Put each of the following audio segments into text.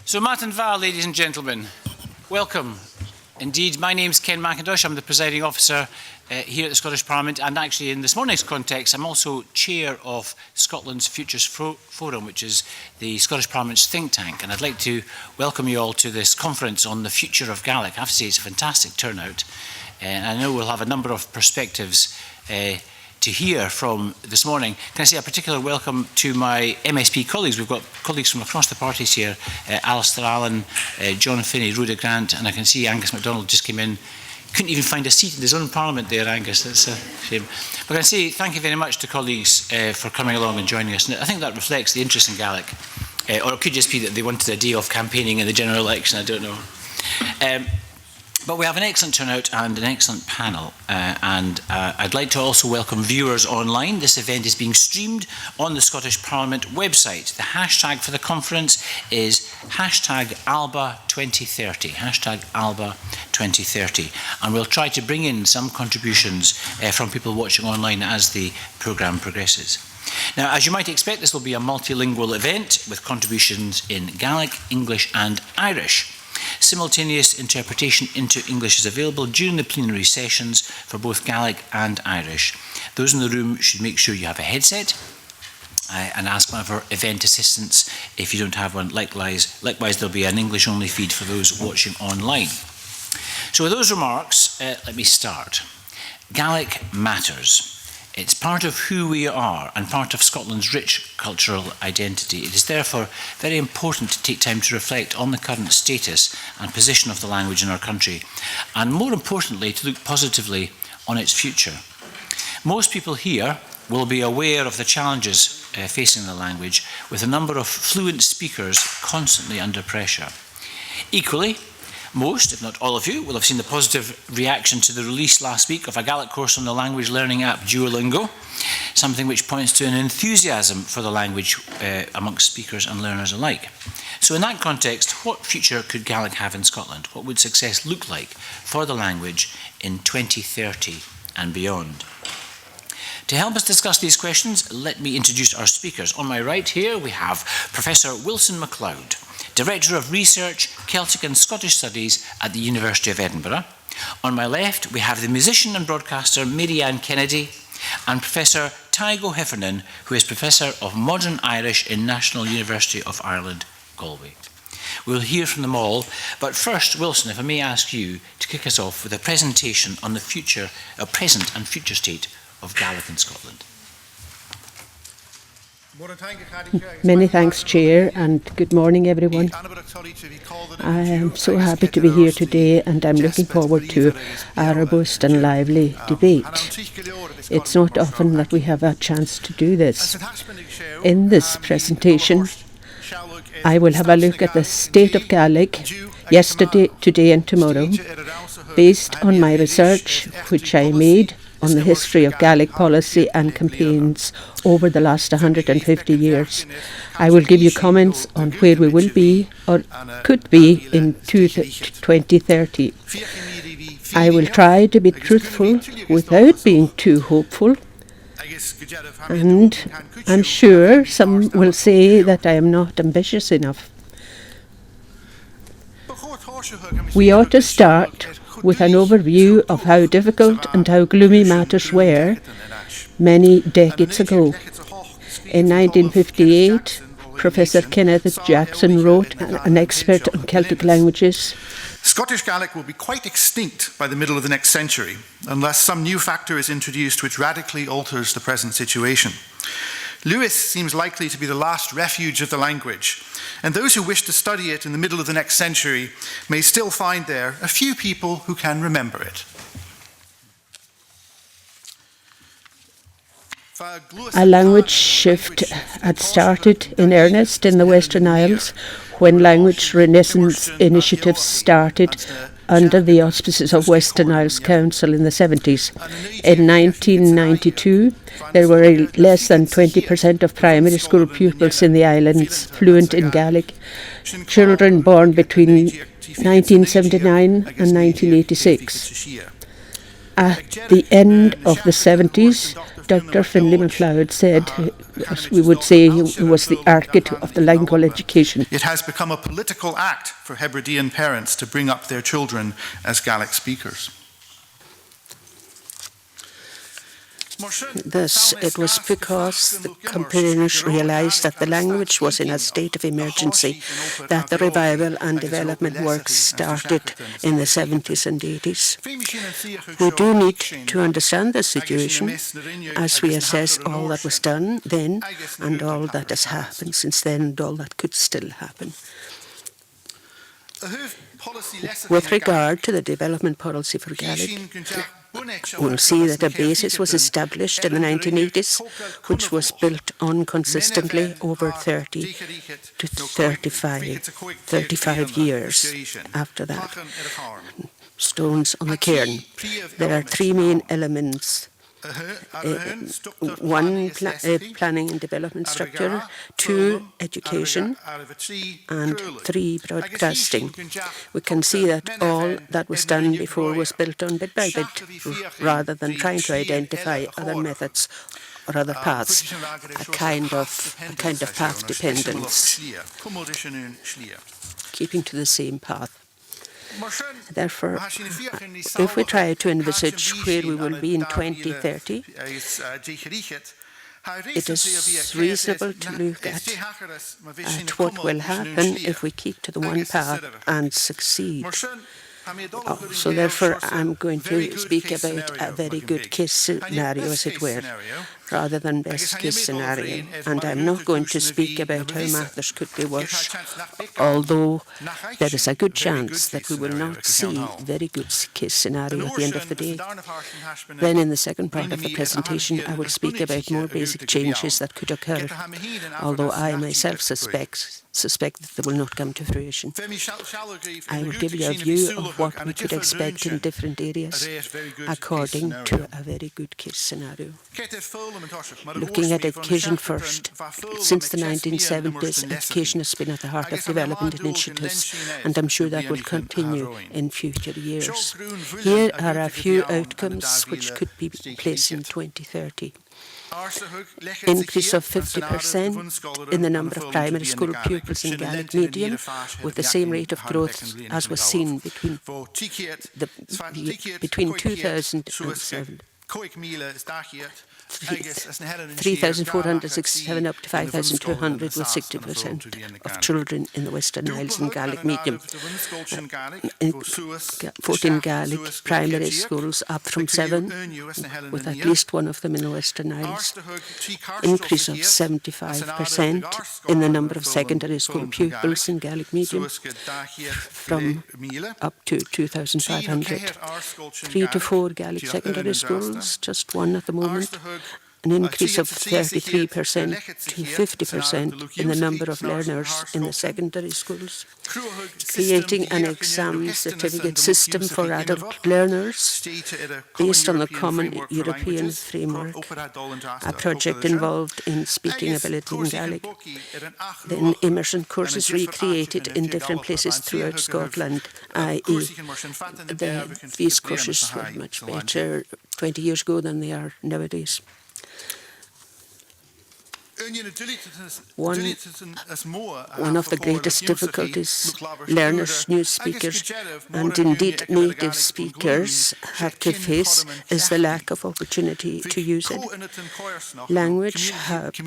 So Martin Val, ladies and gentlemen, welcome. Indeed, my name's Ken McIntosh. I'm the presiding officer here at the Scottish Parliament, and actually in this morning's context, I'm also chair of Scotland's Futures Forum, which is the Scottish Parliament's think tank. And I'd like to welcome you all to this conference on the future of Gaelic. I have to say it's a fantastic turnout, and I know we'll have a number of perspectives to hear from this morning. Can I say a particular welcome to my MSP colleagues? We've got colleagues from across the parties here, Alistair Allen, John Finney, Rhoda Grant, and I can see Angus MacDonald just came in. Couldn't even find a seat in his own parliament there, Angus. That's a shame. But can I say thank you very much to colleagues for coming along and joining us. And I think that reflects the interest in Gaelic. Or it could just be that they wanted a day off campaigning in the general election, I don't know. But we have an excellent turnout and an excellent panel, and I'd like to also welcome viewers online. This event is being streamed on the Scottish Parliament website. The hashtag for the conference is Alba 2030, Alba 2030, and we'll try to bring in some contributions from people watching online as the programme progresses. Now, as you might expect, this will be a multilingual event with contributions in Gaelic, English and Irish. Simultaneous interpretation into English is available during the plenary sessions for both Gaelic and Irish. Those in the room should make sure you have a headset and ask one of our event assistants if you don't have one. Likewise there'll be an English-only feed for those watching online. So with those remarks, let me start. Gaelic matters. It's part of who we are and part of Scotland's rich cultural identity. It is therefore very important to take time to reflect on the current status and position of the language in our country, and more importantly, to look positively on its future. Most people here will be aware of the challenges facing the language, with a number of fluent speakers constantly under pressure. Equally, most, if not all of you, will have seen the positive reaction to the release last week of a Gaelic course on the language learning app Duolingo, something which points to an enthusiasm for the language amongst speakers and learners alike. So in that context, what future could Gaelic have in Scotland? What would success look like for the language in 2030 and beyond? To help us discuss these questions, let me introduce our speakers. On my right here, we have Professor Wilson MacLeod, Director of Research, Celtic and Scottish Studies at the University of Edinburgh. On my left, we have the musician and broadcaster Mary Ann Kennedy and Professor Taigo Heffernan, who is Professor of Modern Irish in National University of Ireland, Galway. We'll hear from them all, but first, Wilson, if I may ask you to kick us off with a presentation on the present and future state of Gaelic in Scotland. Many thanks, Chair, and good morning, everyone. I am so happy to be here today, and I'm looking forward to a robust and lively debate. It's not often that we have a chance to do this. In this presentation, I will have a look at the state of Gaelic yesterday, today and tomorrow, based on my research, which I made on the history of Gaelic policy and campaigns over the last 150 years. I will give you comments on where we will be or could be in 2030. I will try to be truthful without being too hopeful, and I'm sure some will say that I am not ambitious enough. We ought to start with an overview of how difficult and how gloomy matters were many decades ago. In 1958, Professor Kenneth Jackson wrote, an expert on Celtic languages, Scottish Gaelic will be quite extinct by the middle of the next century, unless some new factor is introduced which radically alters the present situation. Lewis seems likely to be the last refuge of the language, and those who wish to study it in the middle of the next century may still find there a few people who can remember it. A language shift had started in earnest in the Western Isles when language renaissance initiatives started under the auspices of Western Isles Council in the 70s. In 1992, there were less than 20% of primary school pupils in the islands fluent in Gaelic. Children born between 1979 and 1986. At the end of the 70s, Dr. Finlay MacLeod said, we would say he was the architect of the lingual education. It has become a political act for Hebridean parents to bring up their children as Gaelic speakers. Thus, it was because the campaigners realised that the language was in a state of emergency that the revival and development works started in the 70s and 80s. We do need to understand the situation as we assess all that was done then and all that has happened since then and all that could still happen. With regard to the development policy for Gaelic, we'll see that a basis was established in the 1980s, which was built on consistently over 30 to 35 years after that. Stones on the cairn. There are three main elements. One, planning and development structure, two, education, and three, broadcasting. We can see that all that was done before was built on bit by bit, rather than trying to identify other methods or other paths, a kind of path dependence, keeping to the same path. Therefore, if we try to envisage where we will be in 2030, it is reasonable to look at what will happen if we keep to the one path and succeed. So therefore, I'm going to speak about a very good case scenario, as it were, rather than best case scenario. And I'm not going to speak about how matters could be worse, although there is a good chance that we will not see very good case scenario at the end of the day. Then in the second part of the presentation, I will speak about more basic changes that could occur, although I myself suspect that they will not come to fruition. I will give you a view of what we could expect in different areas according to a very good case scenario. Looking at education first, since the 1970s, education has been at the heart of development initiatives, and I'm sure that will continue in future years. Here are a few outcomes which could be placed in 2030. Increase of 50% in the number of primary school pupils in Gaelic medium, with the same rate of growth as was seen between 2007. 3,467 up to 5,200 with 60% of children in the Western Isles in Gaelic medium. 14 Gaelic primary schools up from 7, with at least one of them in the Western Isles. Increase of 75% in the number of secondary school pupils in Gaelic medium, from up to 2,500. 3 to 4 Gaelic secondary schools, just one at the moment. An increase of 33% to 50% in the number of learners in the secondary schools. Creating an exam certificate system for adult learners based on the Common European Framework. A project involved in speaking ability in Gaelic. Then immersion courses recreated in different places throughout Scotland, i.e. these courses were much better 20 years ago than they are nowadays. One of the greatest difficulties learners, new speakers, and indeed native speakers have to face is the lack of opportunity to use it. Language hubs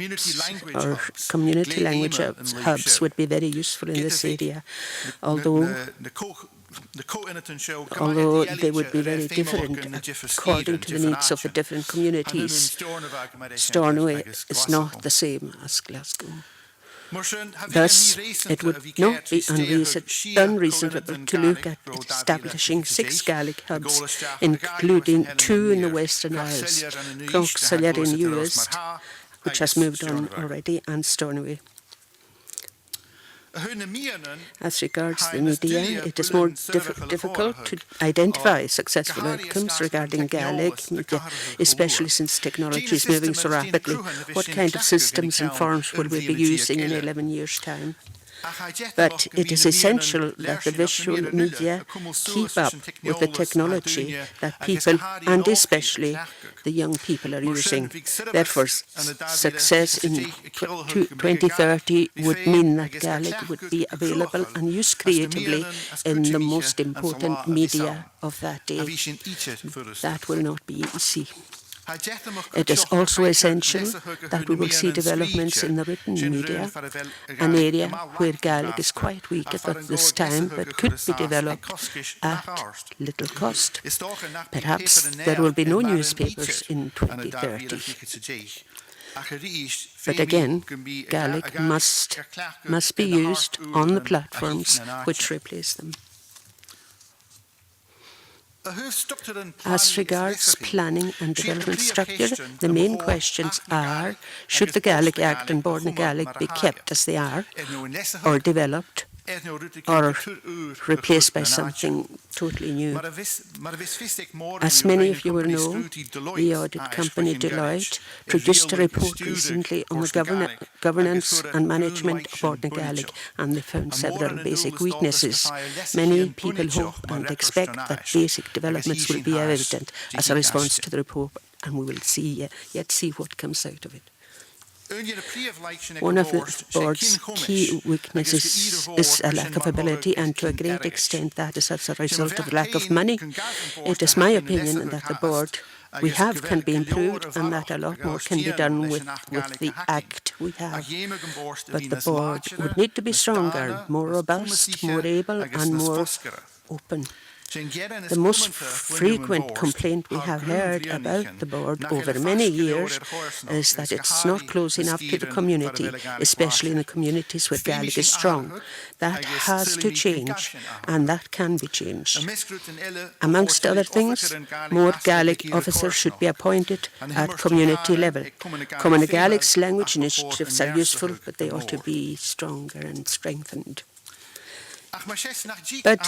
or community language hubs would be very useful in this area, although they would be very different according to the needs of the different communities. Stornoway is not the same as Glasgow. Thus, it would not be unreasonable to look at establishing 6 Gaelic hubs, including 2 in the Western Isles, Clough-Saller in Uist, which has moved on already, and Stornoway. As regards the media, it is more difficult to identify successful outcomes regarding Gaelic media, especially since technology is moving so rapidly. What kind of systems and forms will we be using in 11 years' time? But it is essential that the visual media keep up with the technology that people, and especially the young people, are using. Therefore, success in 2030 would mean that Gaelic would be available and used creatively in the most important media of that day. That will not be easy. It is also essential that we will see developments in the written media, an area where Gaelic is quite weak at this time, but could be developed at little cost. Perhaps there will be no newspapers in 2030. But again, Gaelic must be used on the platforms which replace them. As regards planning and development structure, the main questions are: should the Gaelic Act and Born Gaelic be kept as they are, or developed, or replaced by something totally new? As many of you will know, the audit company Deloitte produced a report recently on the governance and management of Born Gaelic, and they found several basic weaknesses. Many people hope and expect that basic developments will be evident as a response to the report, and we will yet see what comes out of it. One of the board's key weaknesses is a lack of ability, and to a great extent that is as a result of lack of money. It is my opinion that the board we have can be improved, and that a lot more can be done with the Act we have. But the board would need to be stronger, more robust, more able and more open. The most frequent complaint we have heard about the board over many years is that it's not close enough to the community, especially in the communities where Gaelic is strong. That has to change, and that can be changed. Amongst other things, more Gaelic officers should be appointed at community level. Common Gaelic's language initiatives are useful, but they ought to be stronger and strengthened. But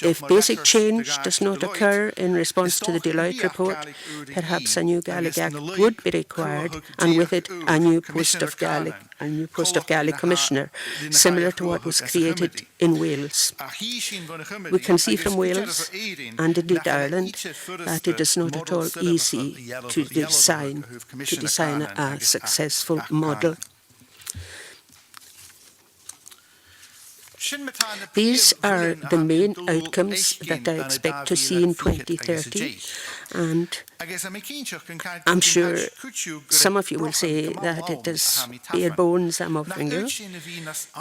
if basic change does not occur in response to the Deloitte report, perhaps a new Gaelic Act would be required, and with it a new post of Gaelic Commissioner, similar to what was created in Wales. We can see from Wales, and indeed Ireland, that it is not at all easy to design a successful model. These are the main outcomes that I expect to see in 2030, and I'm sure some of you will say that it is bare bones I'm offering you.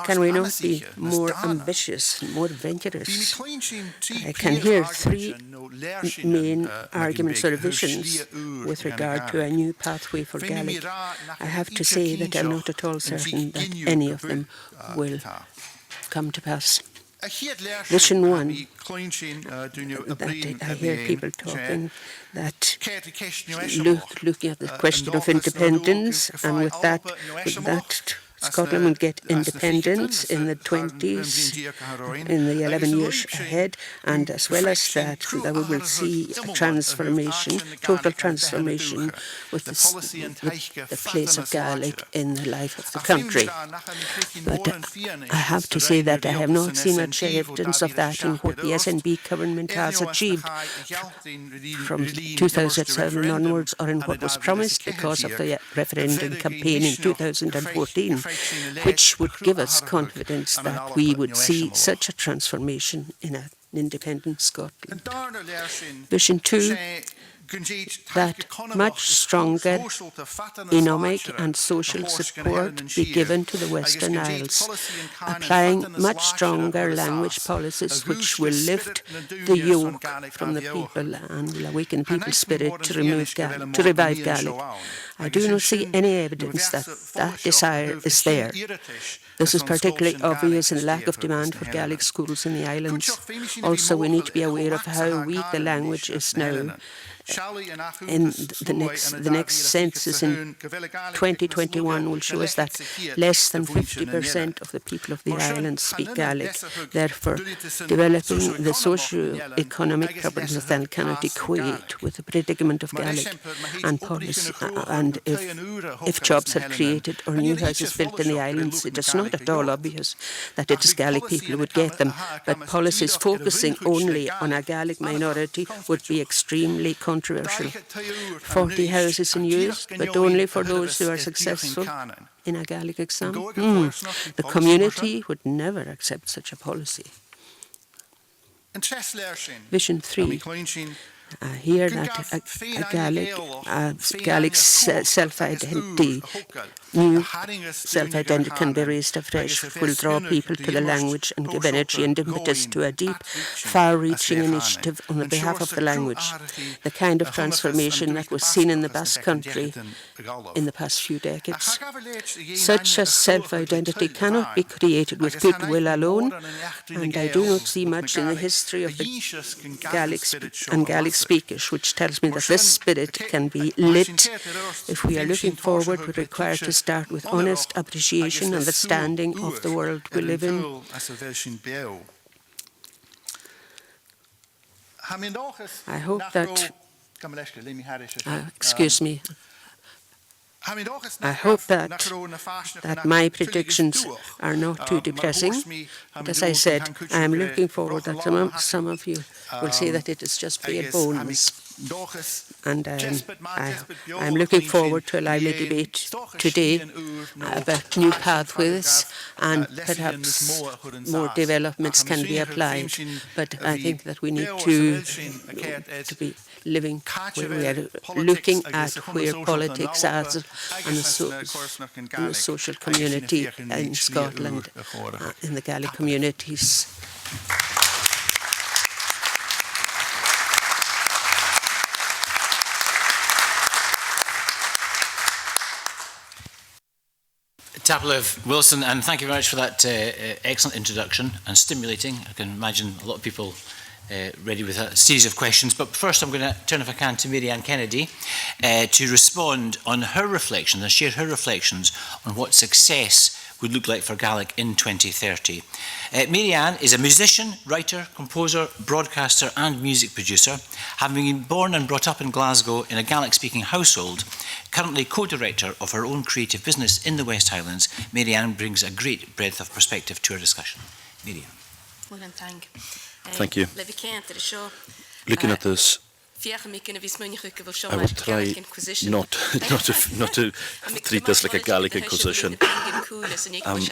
Can we not be more ambitious, more adventurous? I can hear three main arguments or visions with regard to a new pathway for Gaelic. I have to say that I'm not at all certain that any of them will come to pass. Vision 1, that I hear people talking, that looking at the question of independence, and with that Scotland will get independence in the 20s, in the 11 years ahead, and as well as that we will see a transformation, total transformation with the place of Gaelic in the life of the country. But I have to say that I have not seen much evidence of that in what the SNP government has achieved from 2007 onwards, or in what was promised because of the referendum campaign in 2014. Which would give us confidence that we would see such a transformation in an independent Scotland. Vision 2, that much stronger economic and social support be given to the Western Isles, applying much stronger language policies which will lift the yoke from the people and will awaken people's spirit to revive Gaelic. I do not see any evidence that that desire is there. This is particularly obvious in the lack of demand for Gaelic schools in the islands. Also, we need to be aware of how weak the language is now in the next census in 2021 will show us that less than 50% of the people of the island speak Gaelic. Therefore, developing the socio-economic problems of them cannot equate with the predicament of Gaelic and policy. And if jobs are created or new houses built in the islands, it is not at all obvious that it is Gaelic people who would get them. But policies focusing only on a Gaelic minority would be extremely controversial. 40 houses in use, but only for those who are successful in a Gaelic exam. The community would never accept such a policy. Vision 3. Here that a Gaelic self-identity, new self-identity can be raised afresh, will draw people to the language and give energy and impetus to a deep, far-reaching initiative on the behalf of the language, the kind of transformation that was seen in the Basque Country in the past few decades. Such a self-identity cannot be created with goodwill alone, and I do not see much in the history of the Gaelic and Gaelic speakers, which tells me that this spirit can be lit. If we are looking forward, we require to start with honest appreciation and understanding of the world we live in. I hope that, excuse me, I hope that my predictions are not too depressing. But as I said, I am looking forward that some of you will say that it is just bare bones. And I'm looking forward to a lively debate today about new pathways, and perhaps more developments can be applied. But I think that we need to be living where we are looking at where politics is and the social community in Scotland, in the Gaelic communities. Taplev Wilson, and thank you very much for that excellent introduction and stimulating. I can imagine a lot of people ready with a series of questions. But first I'm going to turn, if I can, to Mary Ann Kennedy to respond on her reflections and share her reflections on what success would look like for Gaelic in 2030. Mary Ann is a musician, writer, composer, broadcaster and music producer. Having been born and brought up in Glasgow in a Gaelic-speaking household, currently co-director of her own creative business in the West Highlands, Mary Ann brings a great breadth of perspective to our discussion. Mary Ann. Thank you. Looking at this, I will try not to treat this like a Gaelic Inquisition. I'm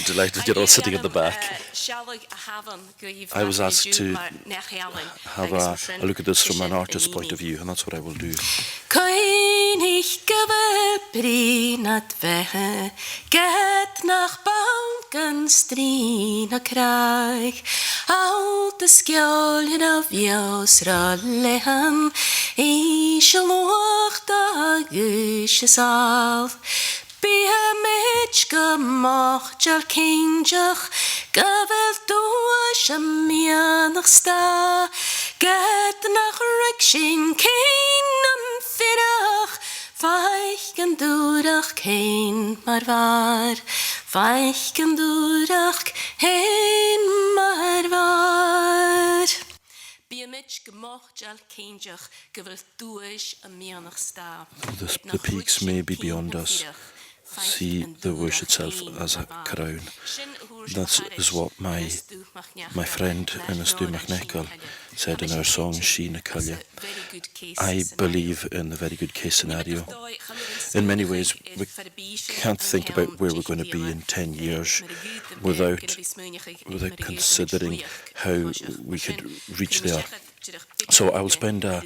delighted you're all sitting at the back. I was asked to have a look at this from an artist's point of view, and that's what I will do. Mitchka mochjal kinjach gavel duash a mianach sta get nach rikshin keinam firach weichen durach kein marvar weichen durach kein marvar The peaks may be beyond us. See the Wish itself as a crown. That is what my friend Stu MacNichol said in our song Sheena Cullia. I believe in the very good case scenario. In many ways, we can't think about where we're going to be in 10 years without considering how we could reach there. So I will spend a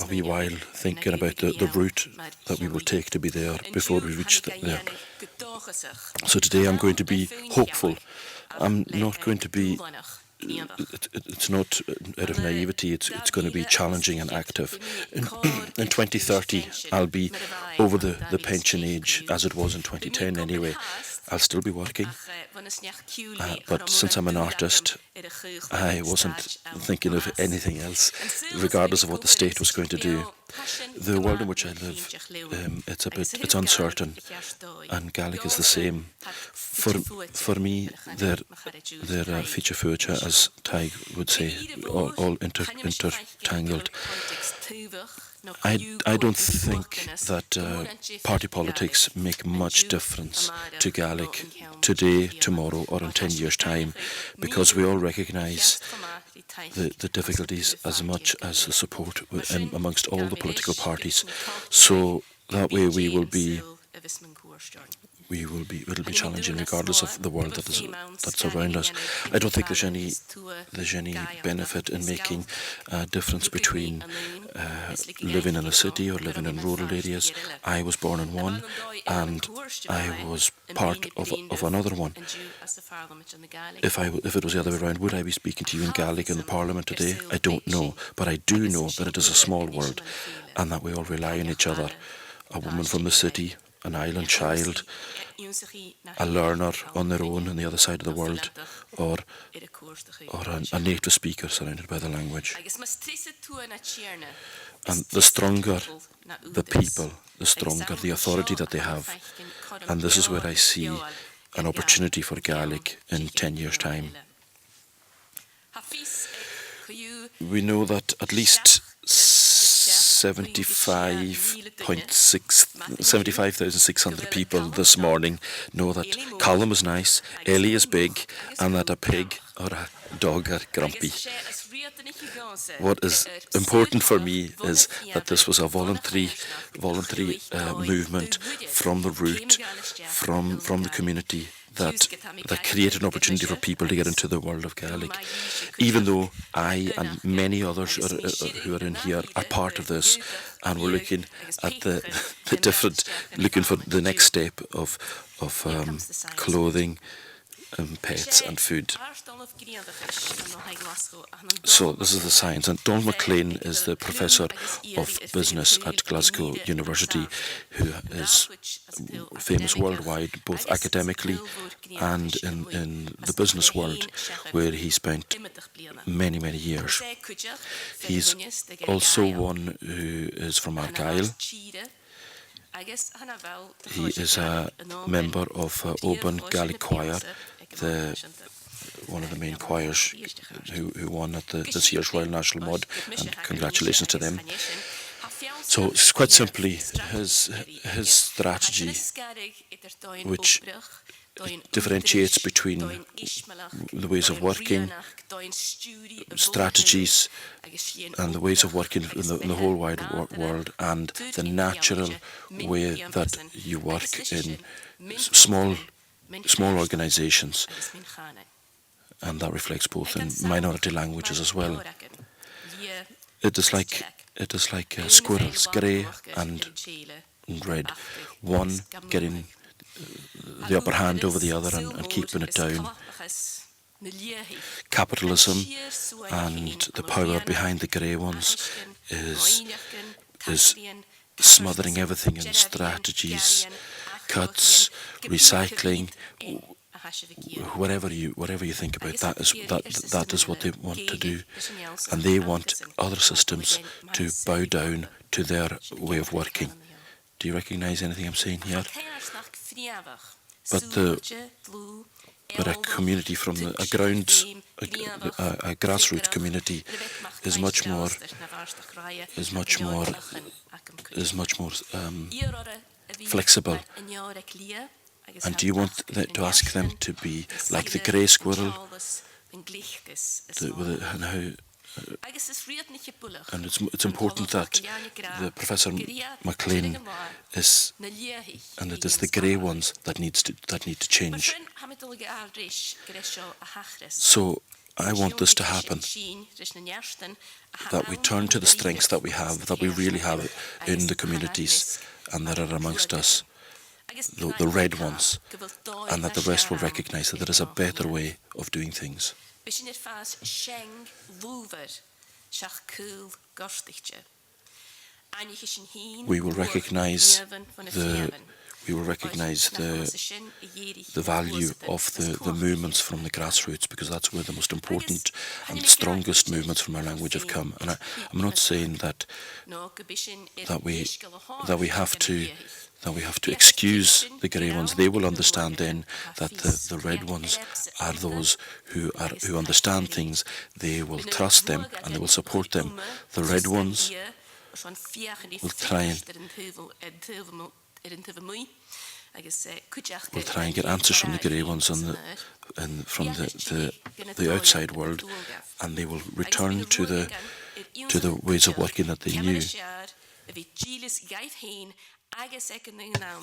wee while thinking about the route that we will take to be there before we reach there. So today I'm going to be hopeful. I'm not going to be... It's not out of naivety, it's going to be challenging and active. In 2030, I'll be over the pension age, as it was in 2010 anyway. I'll still be working. But since I'm an artist, I wasn't thinking of anything else, regardless of what the state was going to do. The world in which I live, it's uncertain, and Gaelic is the same. For me, they're feature future, as Tig would say, all intertangled. I don't think that party politics make much difference to Gaelic today, tomorrow, or in 10 years' time, because we all recognise the difficulties as much as the support amongst all the political parties. So that way it'll be challenging regardless of the world that's around us. I don't think there's any benefit in making a difference between living in a city or living in rural areas. I was born in one and I was part of another one. If it was the other way around, would I be speaking to you in Gaelic in the Parliament today? I don't know, but I do know that it is a small world and that we all rely on each other. A woman from the city, an island child, a learner on their own on the other side of the world, or a native speaker surrounded by the language. And the stronger the people, the stronger the authority that they have. And this is where I see an opportunity for Gaelic in 10 years' time. We know that at least 75,600 people this morning know that Callum is nice, Ellie is big, and that a pig or a dog are grumpy. What is important for me is that this was a voluntary movement from the root, from the community, that created an opportunity for people to get into the world of Gaelic. Even though I and many others who are in here are part of this, and we're looking at the looking for the next step of clothing, pets and food. So this is the science, and Donald McLean is the Professor of Business at Glasgow University, who is famous worldwide, both academically and in the business world, where he spent many years. He's also one who is from Argyll. He is a member of Oban Gaelic Choir, one of the main choirs who won at this year's Royal National Mod, and congratulations to them. So quite simply, his strategy, which differentiates between the ways of working, strategies, and the ways of working in the whole wide world, and the natural way that you work in small organisations, and that reflects both in minority languages as well. It is like squirrels, grey and red, one getting the upper hand over the other and keeping it down. Capitalism and the power behind the grey ones is smothering everything in strategies, cuts, recycling, whatever you think about. That is what they want to do, and they want other systems to bow down to their way of working. Do you recognise anything I'm saying here? But a community from a grassroots community is much more flexible. And do you want to ask them to be like the grey squirrel? And it's important that the Professor McLean is, and it is the grey ones that need to change. So I want this to happen, that we turn to the strengths that we have, that we really have in the communities and that are amongst us, the red ones, and that the rest will recognise that there is a better way of doing things. We will recognise we will recognise the value of the movements from the grassroots, because that's where the most important and strongest movements from our language have come. And I'm not saying that we have to excuse the grey ones. They will understand then that the red ones are those who understand things. They will trust them and they will support them. The red ones will try and get answers from the grey ones and from the outside world, and they will return to the ways of working that they knew.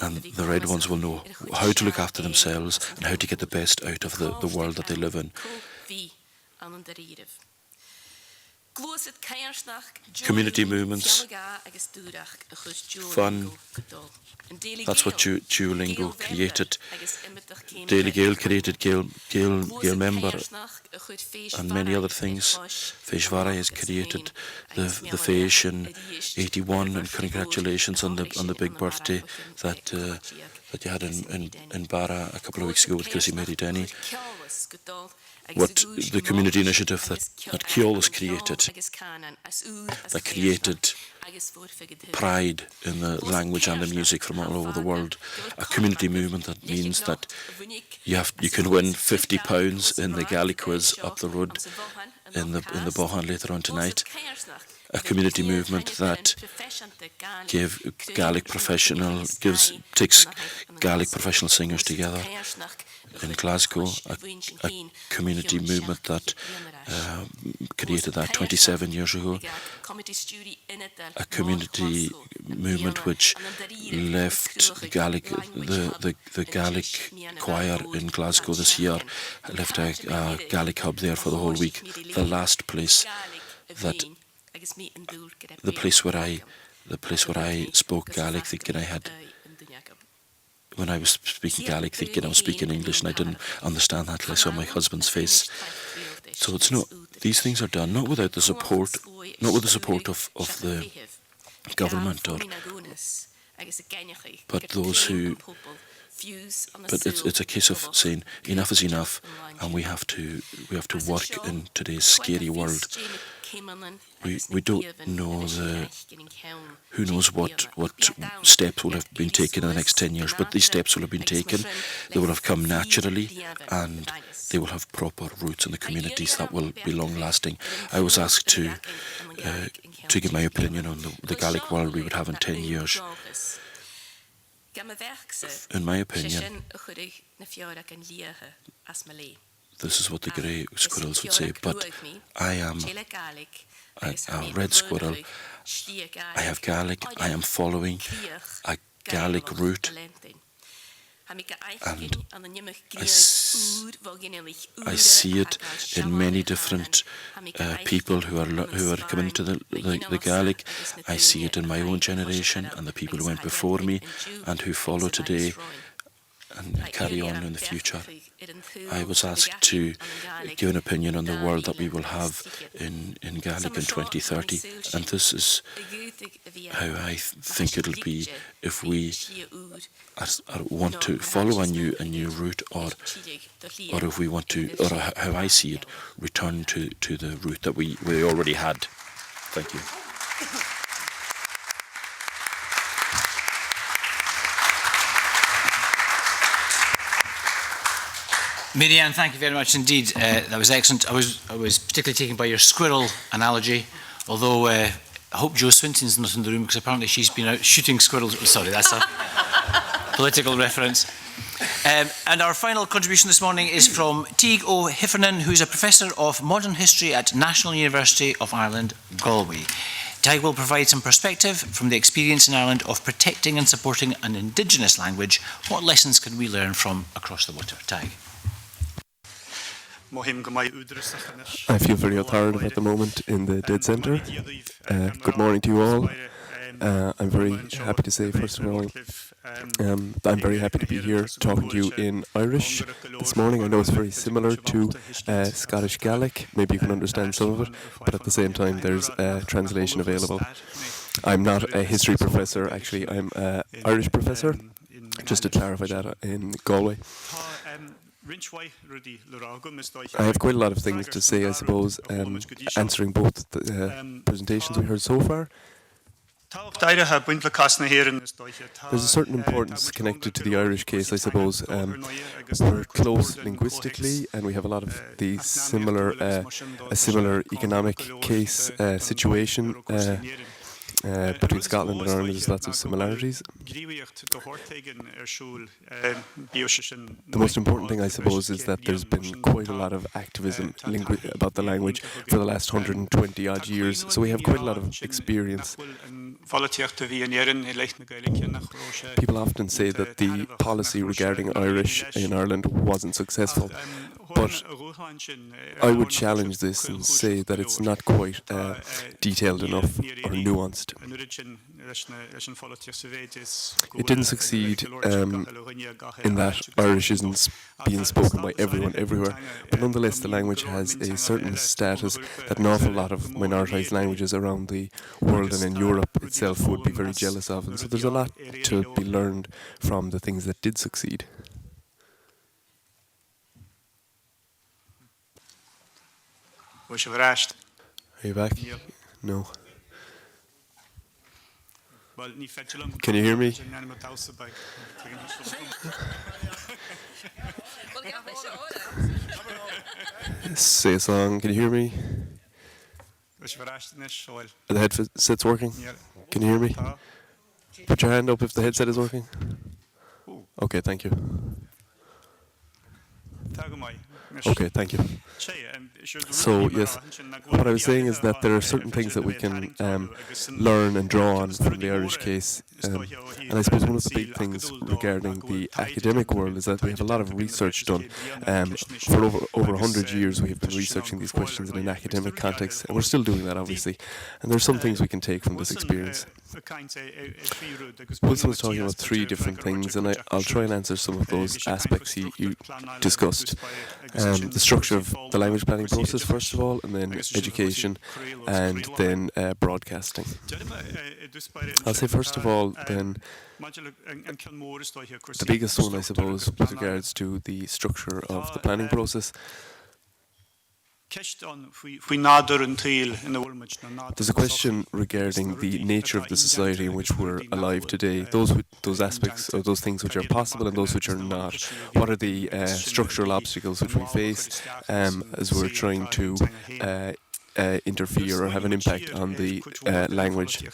And the red ones will know how to look after themselves and how to get the best out of the world that they live in. Community movements, fun, that's what Duolingo created. Daily Gael created Gael member and many other things. Feishvara has created the Feish in 81, and congratulations on the big birthday that you had in Barra a couple of weeks ago with Chrissy Mary Denny. What the community initiative that Keolis created, that created pride in the language and the music from all over the world. A community movement that means that you can win £50 in the Gaelic quiz up the road in the Bohan later on tonight. A community movement that takes Gaelic professional singers together in Glasgow, a community movement that created that 27 years ago, a community movement which left the Gaelic choir in Glasgow this year, left a Gaelic hub there for the whole week. The last place the place where I spoke Gaelic, thinking I had. When I was speaking Gaelic, thinking I was speaking English, and I didn't understand that till I saw my husband's face. So it's not; these things are done not with the support of the government, but those who. But it's a case of saying enough is enough, and we have to work in today's scary world. We don't know who knows what steps will have been taken in the next 10 years, but these steps will have been taken. They will have come naturally, and they will have proper roots in the communities that will be long-lasting. I was asked to give my opinion on the Gaelic world we would have in 10 years. In my opinion, this is what the grey squirrels would say, but I am a red squirrel. I have Gaelic. I am following a Gaelic route, and I see it in many different people who are coming to the Gaelic. I see it in my own generation and the people who went before me and who follow today and carry on in the future. I was asked to give an opinion on the world that we will have in Gaelic in 2030, and this is how I think it'll be if we want to follow a new route, or if we want to, or how I see it, return to the route that we already had. Thank you. Mary-Ann, thank you very much indeed. That was excellent. I was particularly taken by your squirrel analogy, although I hope Jo Swinton's not in the room, because apparently she's been out shooting squirrels. Sorry, that's a political reference. And our final contribution this morning is from Teague O'Hiffernan, who's a Professor of Modern History at National University of Ireland, Galway. Teague will provide some perspective from the experience in Ireland of protecting and supporting an Indigenous language. What lessons can we learn from across the water? Teague. I feel very authoritative at the moment in the Dead Centre. Good morning to you all. I'm very happy to say, first of all, I'm very happy to be here talking to you in Irish this morning. I know it's very similar to Scottish Gaelic. Maybe you can understand some of it, but at the same time there's a translation available. I'm not a history professor, actually. I'm an Irish professor, just to clarify that, in Galway. I have quite a lot of things to say, I suppose, answering both the presentations we heard so far. There's a certain importance connected to the Irish case, I suppose. We're close linguistically, and we have a lot of the a similar economic case situation between Scotland and Ireland. There's lots of similarities. The most important thing, I suppose, is that there's been quite a lot of activism about the language for the last 120 odd years, so we have quite a lot of experience. People often say that the policy regarding Irish in Ireland wasn't successful, but I would challenge this and say that it's not quite detailed enough or nuanced. It didn't succeed in that Irish isn't being spoken by everyone everywhere, but nonetheless the language has a certain status that an awful lot of minoritized languages around the world and in Europe itself would be very jealous of, and so there's a lot to be learned from the things that did succeed. Are you back? No. Can you hear me? Say a song. Can you hear me? Are the headsets working? Can you hear me? Put your hand up if the headset is working. Okay, thank you. Okay, thank you. So, yes, what I was saying is that there are certain things that we can learn and draw on from the Irish case. And I suppose one of the big things regarding the academic world is that we have a lot of research done. For over 100 years we have been researching these questions in an academic context, and we're still doing that, obviously. And there are some things we can take from this experience. Wilson was talking about three different things, and I'll try and answer some of those aspects you discussed. The structure of the language planning process, first of all, and then education, and then broadcasting. I'll say, first of all, then, the biggest one, I suppose, with regards to the structure of the planning process. There's a question regarding the nature of the society in which we're alive today, those aspects or those things which are possible and those which are not. What are the structural obstacles which we face as we're trying to interfere or have an impact on the language?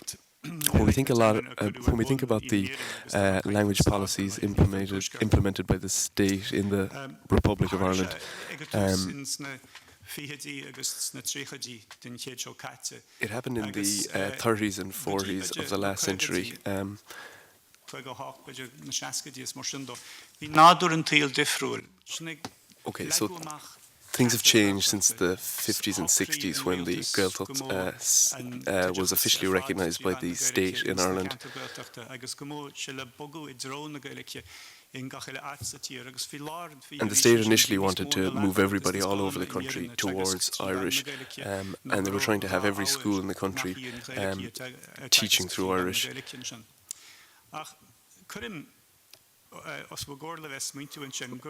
When we think about the language policies implemented by the state in the Republic of Ireland, it happened in the 30s and 40s of the last century. Okay, so things have changed since the 50s and 60s when the Gaelic was officially recognised by the state in Ireland. And the state initially wanted to move everybody all over the country towards Irish, and they were trying to have every school in the country teaching through Irish.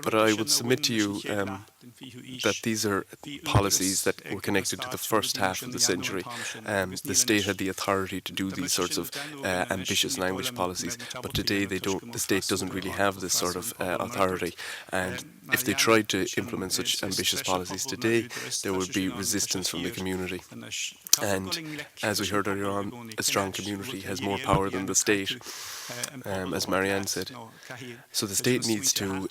But I would submit to you that these are policies that were connected to the first half of the century. The state had the authority to do these sorts of ambitious language policies, but today the state doesn't really have this sort of authority. And if they tried to implement such ambitious policies today, there would be resistance from the community. And as we heard earlier on, a strong community has more power than the state, as Marianne said. So the state needs to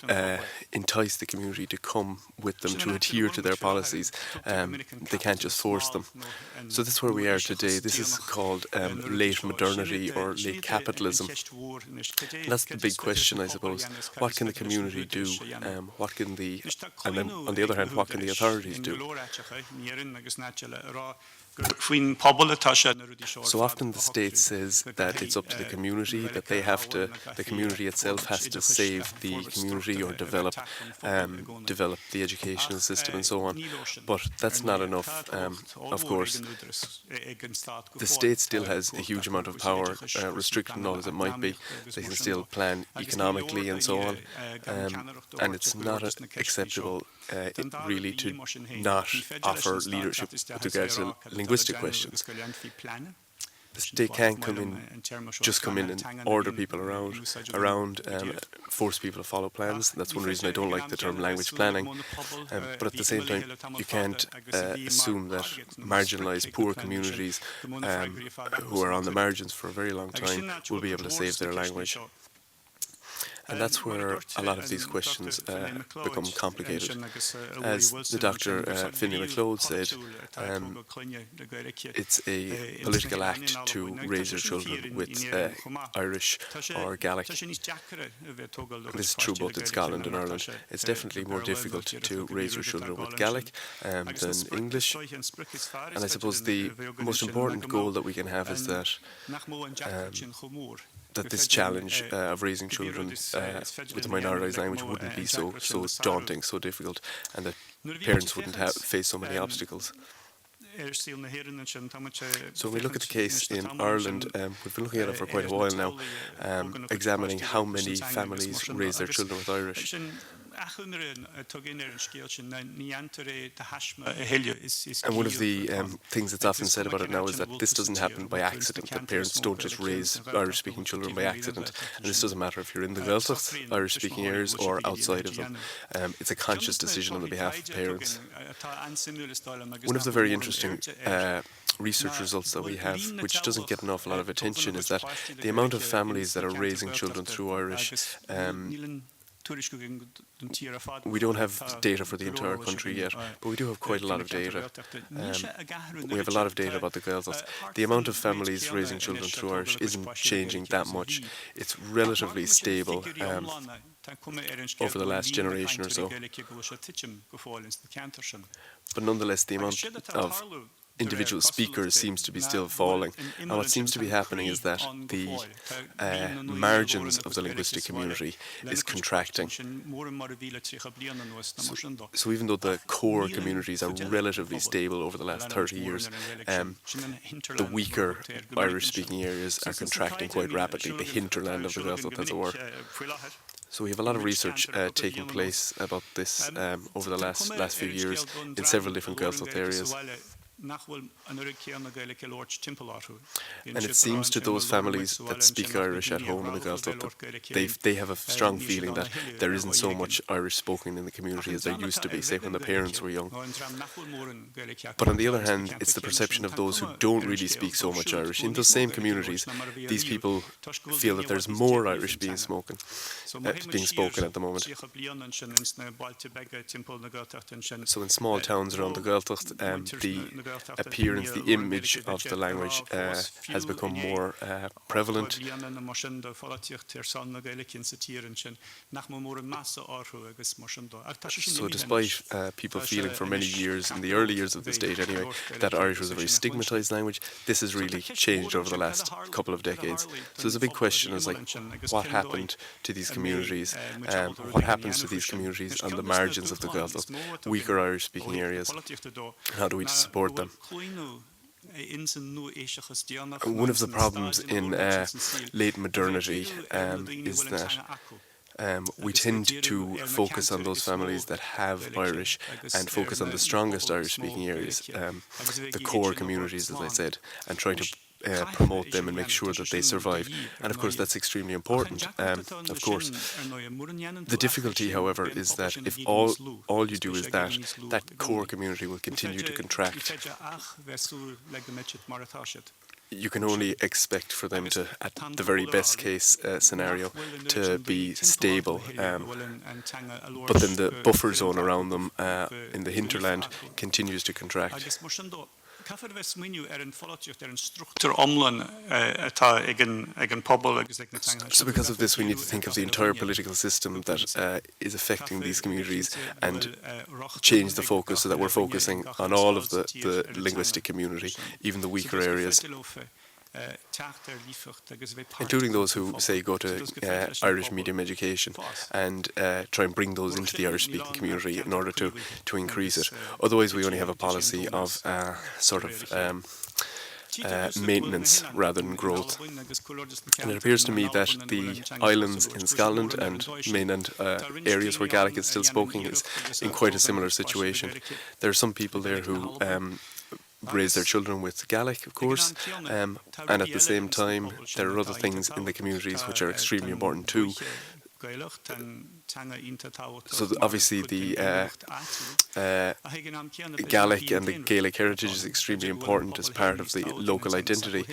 entice the community to come with them, to adhere to their policies. They can't just force them. So this is where we are today. This is called late modernity or late capitalism. And that's the big question, I suppose. What can the community do? And then on the other hand, what can the authorities do? So often the state says that it's up to the community, that the community itself has to save the community or develop the educational system and so on. But that's not enough. Of course, the state still has a huge amount of power, restricted and all as it might be. They can still plan economically and so on. And it's not acceptable really to not offer leadership with regards to linguistic questions. The state can't just come in and order people around, force people to follow plans. That's one reason I don't like the term language planning. But at the same time, you can't assume that marginalised, poor communities who are on the margins for a very long time will be able to save their language. And that's where a lot of these questions become complicated. As the Dr. Finlay MacLeod said, it's a political act to raise your children with Irish or Gaelic. This is true both in Scotland and Ireland. It's definitely more difficult to raise your children with Gaelic than English. And I suppose the most important goal that we can have is that this challenge of raising children with a minoritized language wouldn't be so daunting, so difficult, and that parents wouldn't face so many obstacles. So when we look at the case in Ireland, we've been looking at it for quite a while now, examining how many families raise their children with Irish. And one of the things that's often said about it now is that this doesn't happen by accident, that parents don't just raise Irish-speaking children by accident. And this doesn't matter if you're in the Ghàidhlig, Irish-speaking areas, or outside of them. It's a conscious decision on the behalf of parents. One of the very interesting research results that we have, which doesn't get an awful lot of attention, is that the amount of families that are raising children through Irish, we don't have data for the entire country yet, but we do have quite a lot of data. We have a lot of data about the Ghàidhlig. The amount of families raising children through Irish isn't changing that much. It's relatively stable over the last generation or so. But nonetheless, the amount of individual speakers seems to be still falling. And what seems to be happening is that the margins of the linguistic community is contracting. So even though the core communities are relatively stable over the last 30 years, the weaker Irish-speaking areas are contracting quite rapidly, the hinterland of the Ghàidhlig, as it were. So we have a lot of research taking place about this over the last few years in several different Ghàidhlig areas. And it seems to those families that speak Irish at home in the Ghàidhlig that they have a strong feeling that there isn't so much Irish spoken in the community as there used to be, say when the parents were young. But on the other hand, it's the perception of those who don't really speak so much Irish. In those same communities, these people feel that there's more Irish being spoken at the moment. So in small towns around the Ghàidhlig, the appearance, the image of the language has become more prevalent. So despite people feeling for many years, in the early years of the state anyway, that Irish was a very stigmatised language, this has really changed over the last couple of decades. So there's a big question is like, what happened to these communities? What happens to these communities on the margins of the Ghàidhlig, weaker Irish-speaking areas? How do we support them? One of the problems in late modernity is that we tend to focus on those families that have Irish and focus on the strongest Irish-speaking areas, the core communities, as I said, and try to promote them and make sure that they survive. And of course that's extremely important. Of course, the difficulty, however, is that if all you do is that core community will continue to contract. You can only expect for them to, at the very best case scenario, to be stable. But then the buffer zone around them in the hinterland continues to contract. So because of this, we need to think of the entire political system that is affecting these communities and change the focus so that we're focusing on all of the linguistic community, even the weaker areas, including those who, say, go to Irish medium education and try and bring those into the Irish-speaking community in order to increase it. Otherwise, we only have a policy of sort of maintenance rather than growth. And it appears to me that the islands in Scotland and mainland areas where Gaelic is still spoken is in quite a similar situation. There are some people there who raise their children with Gaelic, of course, and at the same time there are other things in the communities which are extremely important too. So obviously the Gaelic and the Gaelic heritage is extremely important as part of the local identity,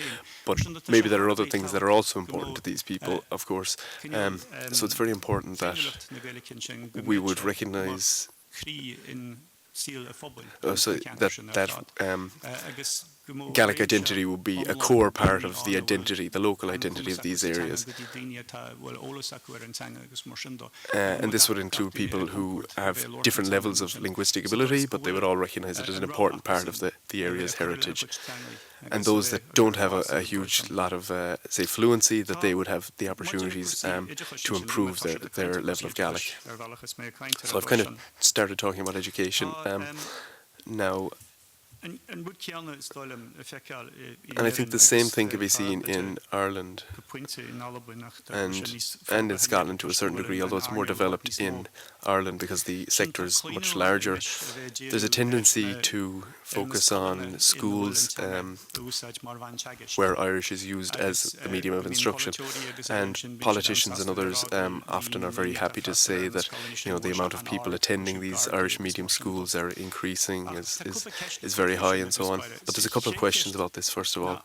but maybe there are other things that are also important to these people, of course. So it's very important that we would recognise so that Gaelic identity would be a core part of the identity, the local identity of these areas. And this would include people who have different levels of linguistic ability, but they would all recognise it as an important part of the area's heritage. And those that don't have a huge lot of, say, fluency, that they would have the opportunities to improve their level of Gaelic. So I've kind of started talking about education now. And I think the same thing can be seen in Ireland and in Scotland to a certain degree, although it's more developed in Ireland because the sector is much larger. There's a tendency to focus on schools where Irish is used as a medium of instruction, and politicians and others often are very happy to say that, you know, the amount of people attending these Irish medium schools are increasing, is very high and so on. But there's a couple of questions about this, first of all.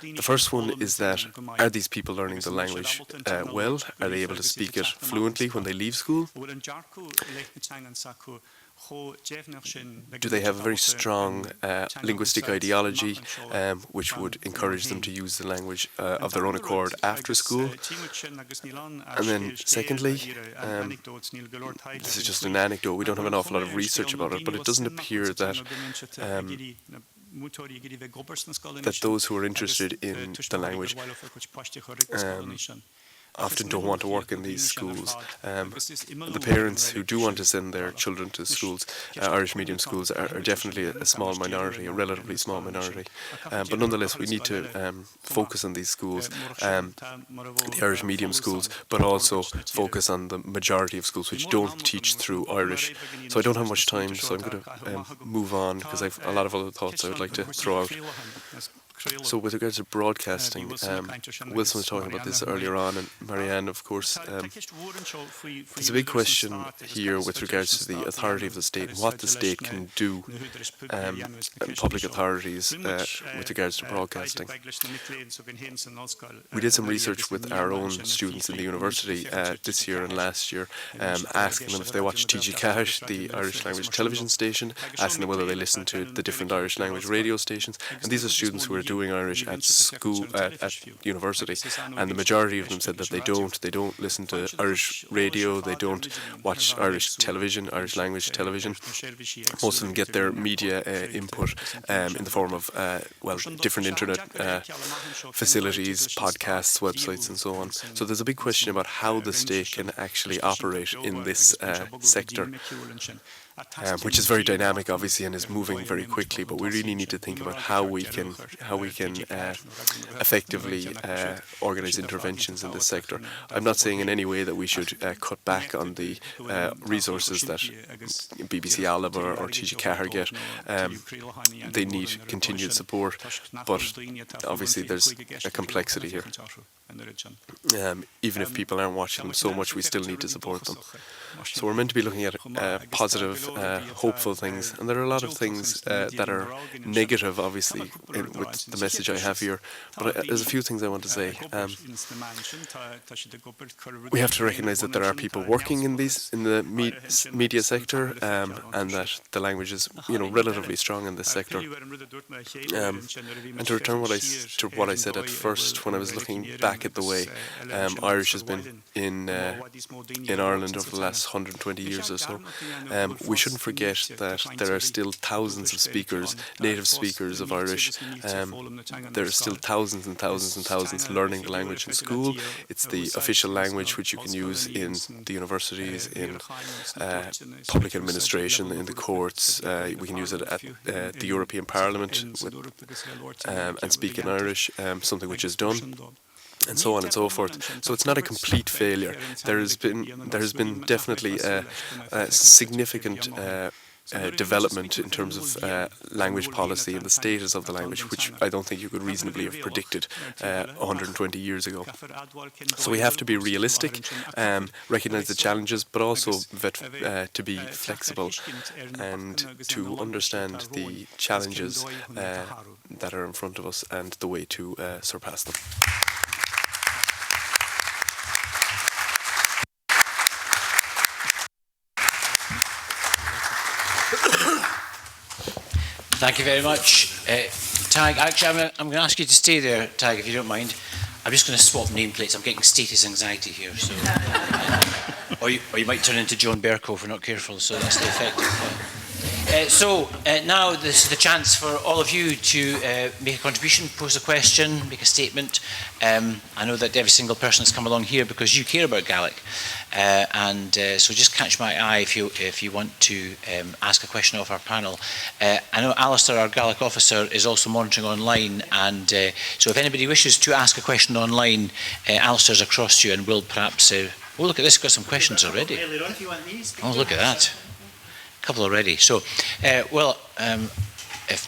The first one is that, are these people learning the language well? Are they able to speak it fluently when they leave school? Do they have a very strong linguistic ideology which would encourage them to use the language of their own accord after school? And then secondly, this is just an anecdote, we don't have an awful lot of research about it, but it doesn't appear that that those who are interested in the language often don't want to work in these schools. The parents who do want to send their children to schools, Irish medium schools, are definitely a small minority, a relatively small minority. But nonetheless, we need to focus on these schools, the Irish medium schools, but also focus on the majority of schools which don't teach through Irish. So I don't have much time, so I'm going to move on because I've a lot of other thoughts I would like to throw out. So with regards to broadcasting, Wilson was talking about this earlier on, and Marianne, of course, there's a big question here with regards to the authority of the state and what the state can do, public authorities, with regards to broadcasting. We did some research with our own students in the university this year and last year, asking them if they watch TG Cash, the Irish language television station, asking them whether they listen to the different Irish language radio stations, and these are students who are doing Irish at school, at university, and the majority of them said that they don't listen to Irish radio, they don't watch Irish television, Irish language television. Most of them get their media input in the form of, well, different internet facilities, podcasts, websites and so on. So there's a big question about how the state can actually operate in this sector. Which is very dynamic, obviously, and is moving very quickly. But we really need to think about how we can effectively organise interventions in this sector. I'm not saying in any way that we should cut back on the resources that BBC Alba or TG Cahir get. They need continued support, but obviously there's a complexity here. Even if people aren't watching them so much, we still need to support them. So we're meant to be looking at positive hopeful things, and there are a lot of things that are negative, obviously, with the message I have here. But there's a few things I want to say. We have to recognise that there are people working in the media sector, and that the language is, relatively strong in this sector. And to return to what I said at first, when I was looking back at the way Irish has been in Ireland over the last 120 years or so, we shouldn't forget that there are still thousands of speakers, native speakers of Irish. There are still thousands and thousands and thousands learning the language in school. It's the official language which you can use in the universities, in public administration, in the courts. We can use it at the European Parliament and speak in Irish, something which is done, and so on and so forth. So it's not a complete failure. There has been definitely a significant development in terms of language policy and the status of the language, which I don't think you could reasonably have predicted 120 years ago. So we have to be realistic, recognise the challenges, but also to be flexible and to understand the challenges that are in front of us and the way to surpass them. Thank you very much. Tag, actually, I'm going to ask you to stay there, Tag, if you don't mind. I'm just going to swap nameplates. I'm getting status anxiety here. So, or you might turn into John Bercow if we're not careful, so that's the effect. Now this is the chance for all of you to make a contribution, pose a question, make a statement. I know that every single person has come along here because you care about Gaelic, so just catch my eye if you want to ask a question of our panel. I know Alistair, our Gaelic officer, is also monitoring online, and so if anybody wishes to ask a question online, Alistair's across to you and will perhaps. Oh, look at this! Got some questions already. Oh, look at that! Couple already. So, if no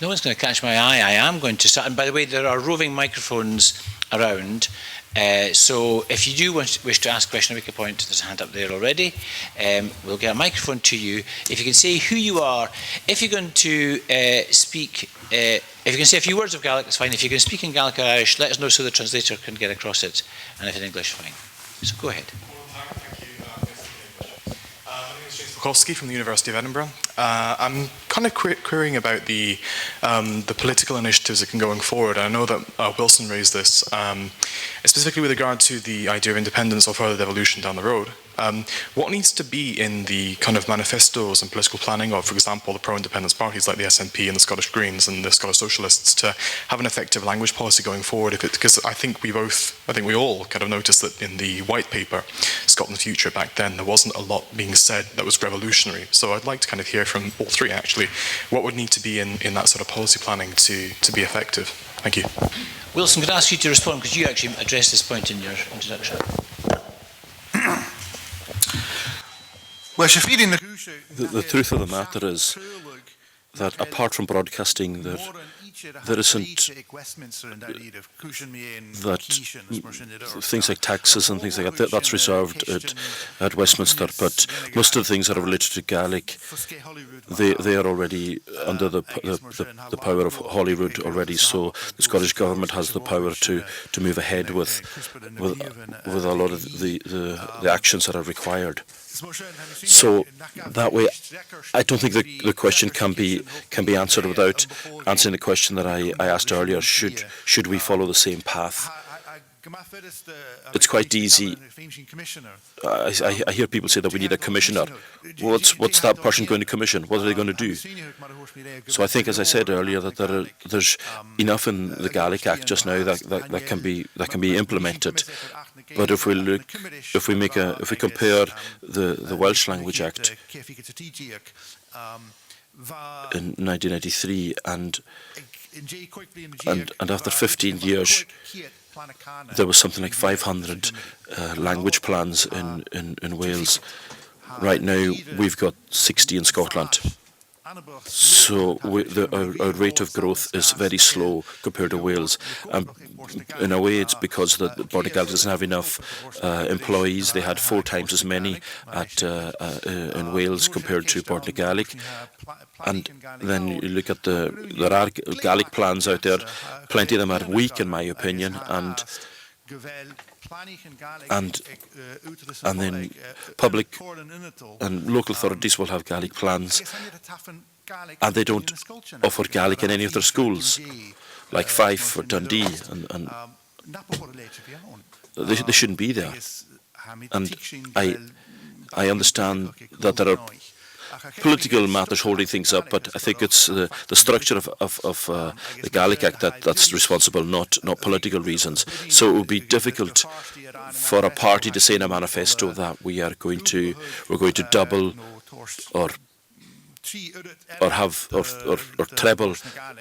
one's going to catch my eye, I am going to start. And by the way, there are roving microphones around. So if you do wish to ask a question or make a point, there's a hand up there already. We'll get a microphone to you. If you can say who you are, if you're going to speak, if you can say a few words of Gaelic, that's fine. If you can speak in Gaelic or Irish, let us know so the translator can get across it. And if in English, fine. So go ahead. Bukowski from the University of Edinburgh. I'm kind of querying about the political initiatives that can going forward. I know that Wilson raised this, specifically with regard to the idea of independence or further devolution down the road. What needs to be in the kind of manifestos and political planning of, for example, the pro-independence parties like the SNP and the Scottish Greens and the Scottish Socialists to have an effective language policy going forward? Because I think we all kind of noticed that in the white paper, Scotland's Future, back then, there wasn't a lot being said that was revolutionary. So I'd like to kind of hear from all three, actually, what would need to be in that sort of policy planning to be effective. Thank you. Wilson, could I ask you to respond, because you actually addressed this point in your introduction. The truth of the matter is that apart from broadcasting, there isn't that things like taxes and things like that, that's reserved at Westminster, but most of the things that are related to Gaelic, they are already under the power of Holyrood already, so the Scottish Government has the power to move ahead with a lot of the actions that are required. So that way, I don't think the question can be answered without answering the question that I asked earlier. Should we follow the same path? It's quite easy. I hear people say that we need a commissioner. What's that person going to commission? What are they going to do? So I think, as I said earlier, that there's enough in the Gaelic Act just now that can be implemented. But if we compare the Welsh Language Act in 1993 and after 15 years, there was something like 500 language plans in Wales. Right now, we've got 60 in Scotland. So our rate of growth is very slow compared to Wales. And in a way, it's because the Buaidh Gaelic doesn't have enough employees. They had 4 times as many in Wales compared to Buaidh Gaelic. And then you look at there are Gaelic plans out there. Plenty of them are weak, in my opinion, and then public and local authorities will have Gaelic plans, and they don't offer Gaelic in any of their schools, like Fife or Dundee, and they shouldn't be there. And I understand that there are political matters holding things up, but I think it's the structure of the Gaelic Act that's responsible, not political reasons. So it would be difficult for a party to say in a manifesto that we're going to double or treble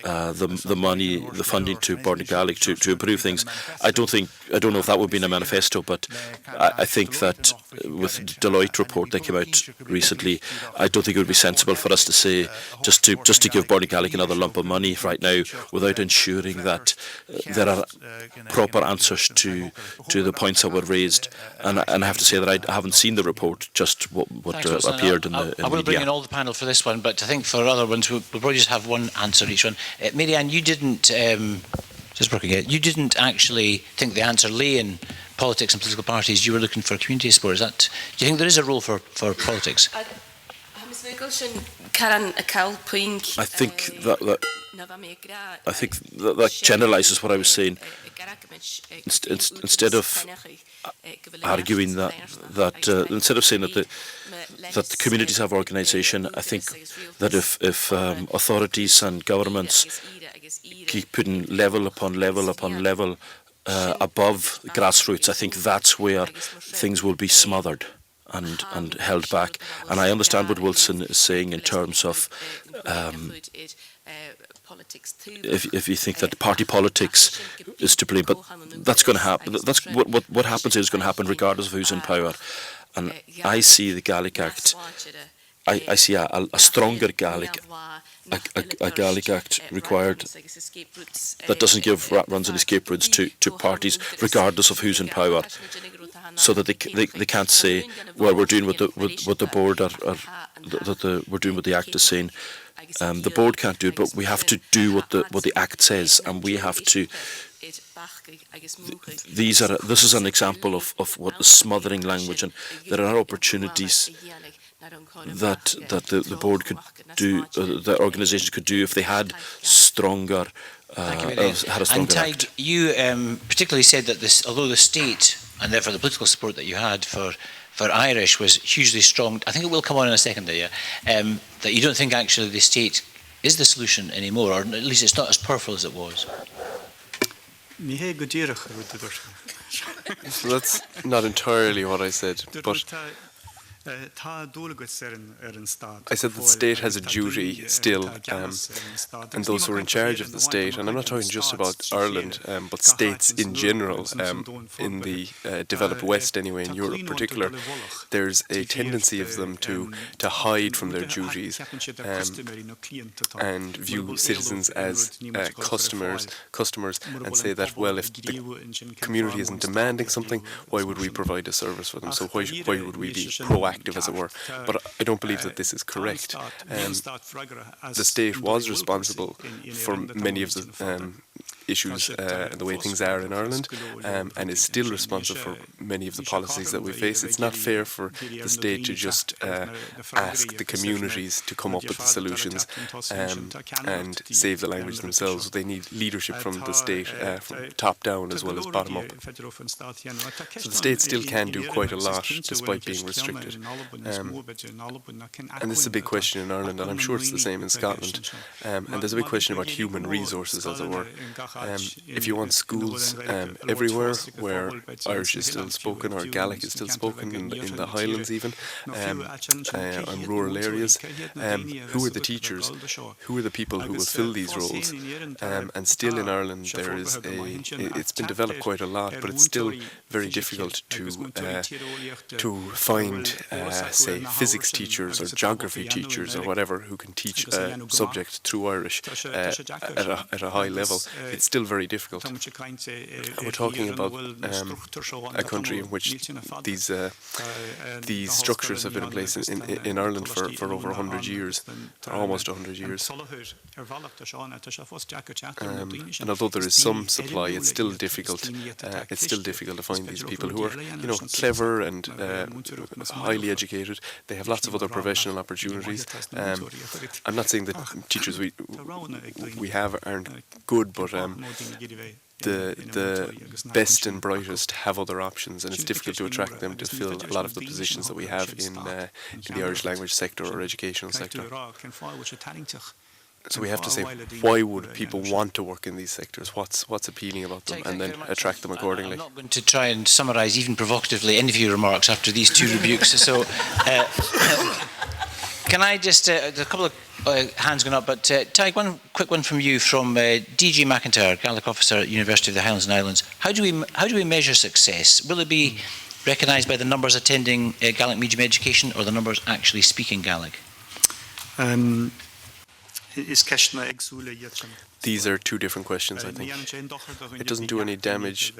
the money, the funding to Buaidh Gaelic to improve things. I don't know if that would be in a manifesto, but I think that with the Deloitte report that came out recently, I don't think it would be sensible for us to say just to give Buaidh Gaelic another lump of money right now without ensuring that there are proper answers to the points that were raised. And I have to say that I haven't seen the report, just what appeared in the media. I will bring in all the panel for this one, but I think for other ones we'll probably just have one answer each one. Mary-Ann, you didn't you didn't actually think the answer lay in politics and political parties. You were looking for community support. Do you think there is a role for politics? I think that generalises what I was saying. Instead of arguing that instead of saying that the communities have organisation, I think that if authorities and governments keep putting level upon level upon level above grassroots, I think that's where things will be smothered and held back. And I understand what Wilson is saying in terms of if you think that party politics is to blame, but that's going to happen. That's what happens is going to happen regardless of who's in power. And I see the Gaelic Act. I see a stronger Gaelic, a Gaelic Act required that doesn't give runs and escape routes to parties regardless of who's in power, so that they can't say, well, we're doing what the board we're doing what the Act is saying. The board can't do it, but we have to do what the Act says, and we have to. This is an example of what is smothering language, and there are opportunities that the board could do, the organisations could do if they had stronger. Had a stronger Act. You particularly said that although the state and therefore the political support that you had for Irish was hugely strong, I think it will come on in a second there, that you don't think actually the state is the solution anymore, or at least it's not as powerful as it was. So that's not entirely what I said, but I said that the state has a duty still, and those who are in charge of the state, and I'm not talking just about Ireland, but states in general, in the developed West anyway, in Europe in particular, there's a tendency of them to hide from their duties and view citizens as customers, and say that, well, if the community isn't demanding something, why would we provide a service for them? So why would we be proactive, as it were? But I don't believe that this is correct. The state was responsible for many of the issues and the way things are in Ireland, and is still responsible for many of the policies that we face. It's not fair for the state to just ask the communities to come up with the solutions and save the language themselves. They need leadership from the state, from top down as well as bottom up. So the state still can do quite a lot despite being restricted. And this is a big question in Ireland, and I'm sure it's the same in Scotland. And there's a big question about human resources, as it were. If you want schools everywhere where Irish is still spoken or Gaelic is still spoken, in the Highlands even, and rural areas, who are the teachers? Who are the people who will fill these roles? And still in Ireland it's been developed quite a lot, but it's still very difficult to find, say, physics teachers or geography teachers or whatever who can teach a subject through Irish at a high level. It's still very difficult. And we're talking about a country in which these structures have been in place in Ireland for over 100 years, or almost 100 years. And although there is some supply, it's still difficult. It's still difficult to find these people who are, clever and highly educated. They have lots of other professional opportunities. I'm not saying that teachers we have aren't good, but the best and brightest have other options, and it's difficult to attract them to fill a lot of the positions that we have in the Irish language sector or educational sector. So we have to say, why would people want to work in these sectors? What's appealing about them, and then attract them accordingly. I'm not going to try and summarise, even provocatively, any of your remarks after these two rebukes. So, can I just, there's a couple of hands going up, but Tadhg, one quick one from you, from DG McIntyre, Gaelic officer at University of the Highlands and Islands. How do we measure success? Will it be recognised by the numbers attending Gaelic medium education, or the numbers actually speaking Gaelic? These are two different questions, I think. It doesn't do any damage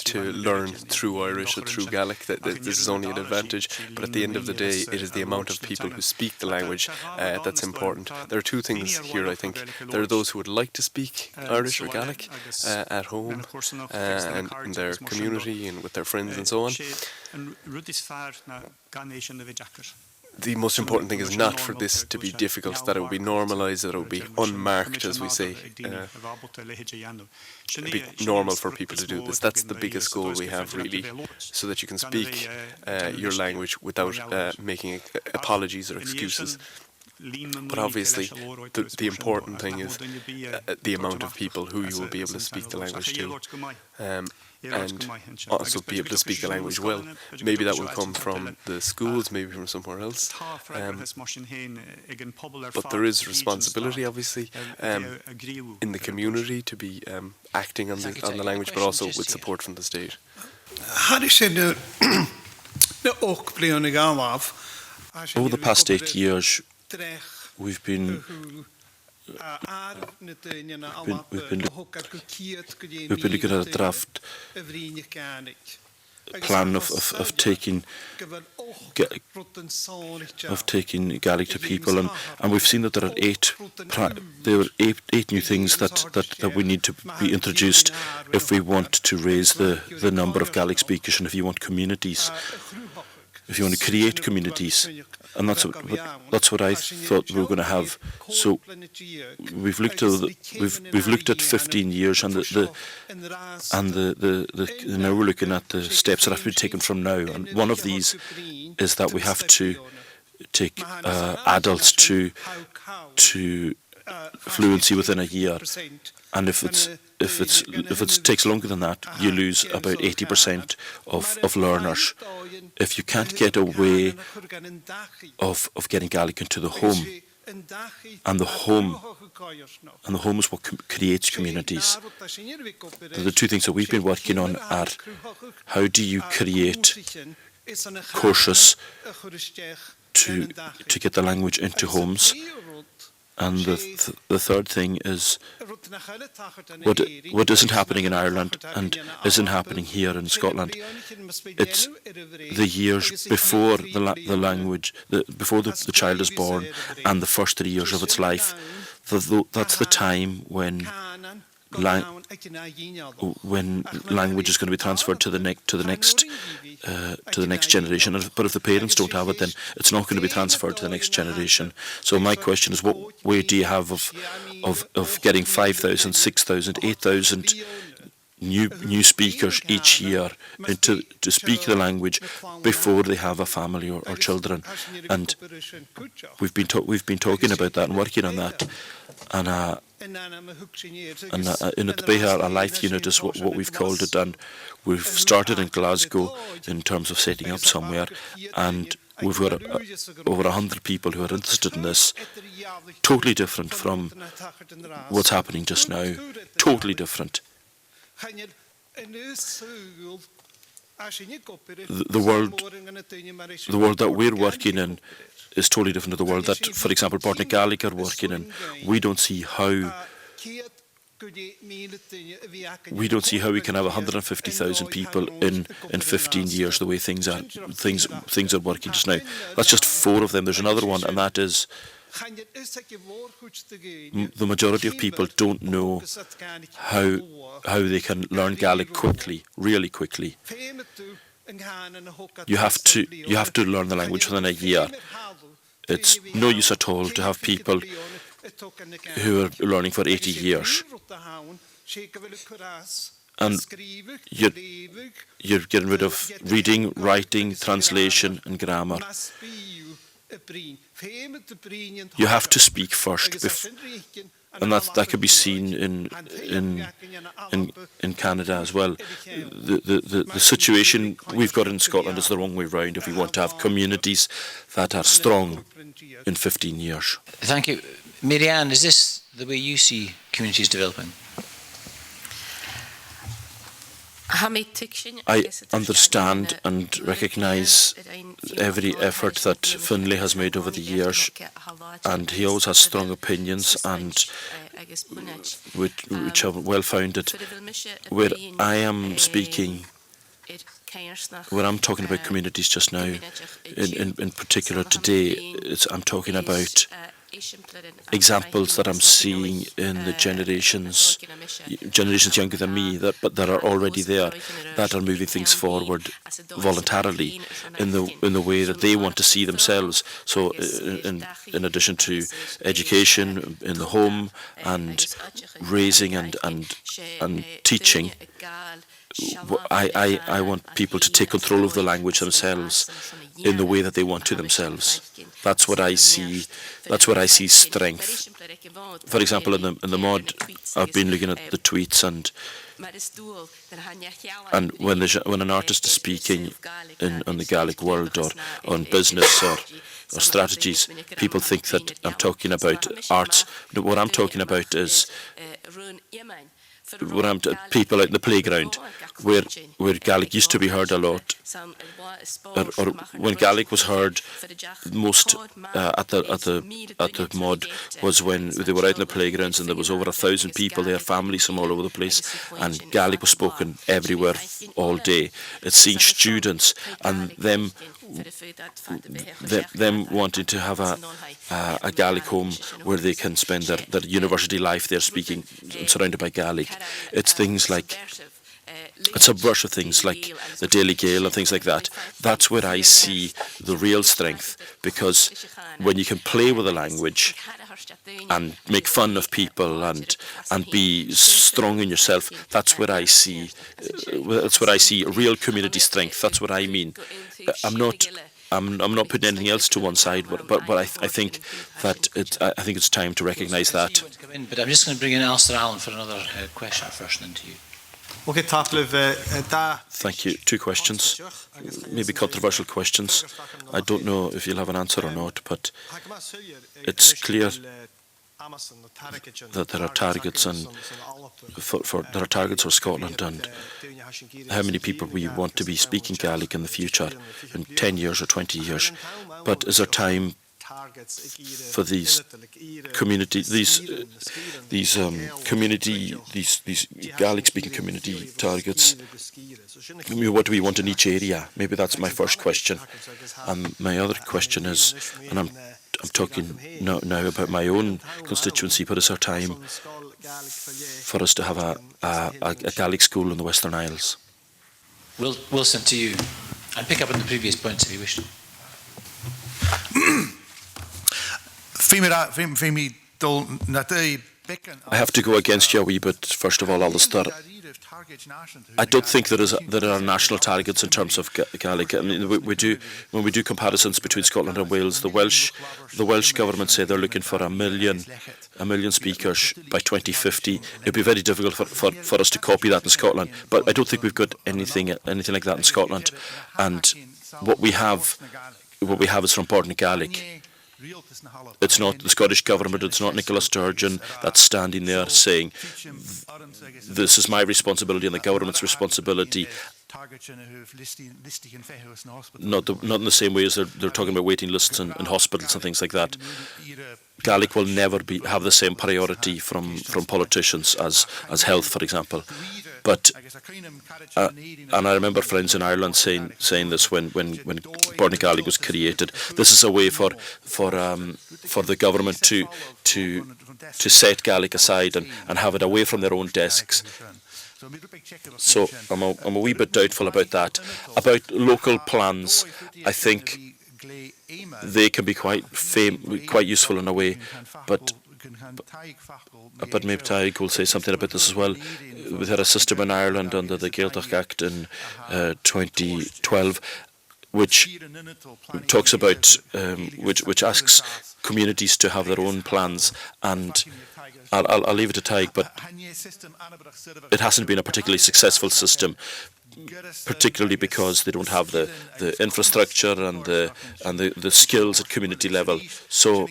to learn through Irish or through Gaelic. This is only an advantage, but at the end of the day, it is the amount of people who speak the language that's important. There are two things here, I think. There are those who would like to speak Irish or Gaelic at home and in their community and with their friends and so on. The most important thing is not for this to be difficult, that it will be normalised, that it will be unmarked, as we say. It'll be normal for people to do this. That's the biggest goal we have, really, so that you can speak your language without making apologies or excuses. But obviously, the important thing is the amount of people who you will be able to speak the language to. And also be able to speak the language well. Maybe that will come from the schools, maybe from somewhere else. But there is responsibility, obviously, in the community to be acting on the language, but also with support from the state. Over the past 8 years, we've been looking at a draft plan of taking Gaelic to people, and we've seen that there are eight new things that we need to be introduced if we want to raise the number of Gaelic speakers, and if you want communities, if you want to create communities. And that's what I thought we were going to have. So we've looked at 15 years, and now we're looking at the steps that have to be taken from now. And one of these is that we have to take adults to fluency within a year. And if it takes longer than that, you lose about 80% of learners. If you can't get a way of getting Gaelic into the home, and the home is what creates communities. The two things that we've been working on are how do you create courses to get the language into homes. And the third thing is what isn't happening in Ireland and isn't happening here in Scotland. It's the years before the language, before the child is born, and the first 3 years of its life. That's the time when language is going to be transferred to the next generation. But if the parents don't have it, then it's not going to be transferred to the next generation. So my question is, what way do you have of getting 5,000, 6,000, 8,000 new speakers each year to speak the language before they have a family or children? And we've been talking about that and working on that. And in the Buaidh, a life unit is what we've called it, and we've started in Glasgow in terms of setting up somewhere, and we've got over 100 people who are interested in this. Totally different from what's happening just now. Totally different. The world that we're working in is totally different to the world that, for example, Ghàidhlig are working in. We don't see how we can have 150,000 people in 15 years the way things are working just now. That's just 4 of them. There's another one, and that is the majority of people don't know how they can learn Gaelic quickly, really quickly. You have to learn the language within a year. It's no use at all to have people who are learning for 80 years. And you're getting rid of reading, writing, translation and grammar. You have to speak first, and that could be seen in Canada as well. The situation we've got in Scotland is the wrong way round if we want to have communities that are strong in 15 years. Thank you. Marianne, is this the way you see communities developing? I understand and recognise every effort that Finlay has made over the years, and he always has strong opinions and which are well founded. Where I am speaking, where I'm talking about communities just now, in particular today, I'm talking about examples that I'm seeing in the generations younger than me, that are already there, that are moving things forward voluntarily in the way that they want to see themselves. So, in addition to education in the home and raising and teaching, I want people to take control of the language themselves in the way that they want to themselves. That's what I see. That's where I see strength. For example, in the mod, I've been looking at the tweets, and when an artist is speaking on the Gaelic world or on business or strategies, people think that I'm talking about arts. What I'm talking about is people out in the playground, where Gaelic used to be heard a lot, or when Gaelic was heard most at the mod was when they were out in the playgrounds and there was over 1,000 people there, families from all over the place, and Gaelic was spoken everywhere all day. It's seeing students and them wanting to have a Gaelic home where they can spend their university life there speaking and surrounded by Gaelic. It's things like subversive things like the Daily Gael and things like that. That's where I see the real strength, because when you can play with the language and make fun of people and be strong in yourself, that's where I see real community strength. That's what I mean. I'm not putting anything else to one side, but I think that it's time to recognise that. But I'm just going to bring in Alistair Allen for another question first, and then to you. Thank you. 2 questions, maybe controversial questions. I don't know if you'll have an answer or not, but it's clear that there are targets for Scotland and how many people we want to be speaking Gaelic in the future, in 10 years or 20 years. But is there time for these Gaelic-speaking community targets? What do we want in each area? Maybe that's my first question. My other question is, and I'm talking now about my own constituency, but is there time for us to have a Gaelic school in the Western Isles? Wilson, to you. And pick up on the previous points if you wish. I have to go against you a wee bit, first of all, Alistair. I don't think there are national targets in terms of Gaelic. I mean, when we do comparisons between Scotland and Wales, the Welsh government say they're looking for a million speakers by 2050. It'd be very difficult for us to copy that in Scotland. But I don't think we've got anything like that in Scotland. And what we have is from Buaidh Gaelic. It's not the Scottish government, it's not Nicola Sturgeon that's standing there saying, this is my responsibility and the government's responsibility, not in the same way as they're talking about waiting lists in hospitals and things like that. Gaelic will never have the same priority from politicians as health, for example. But and I remember friends in Ireland saying this when Buaidh Gaelic was created. This is a way for the government to set Gaelic aside and have it away from their own desks. So I'm a wee bit doubtful about that. About local plans, I think they can be quite useful in a way, but maybe Taig will say something about this as well. We had a system in Ireland under the Ghàidhlig Act in 2012, which talks about which asks communities to have their own plans, and I'll leave it to Taig, but it hasn't been a particularly successful system, particularly because they don't have the infrastructure and the skills at community level. So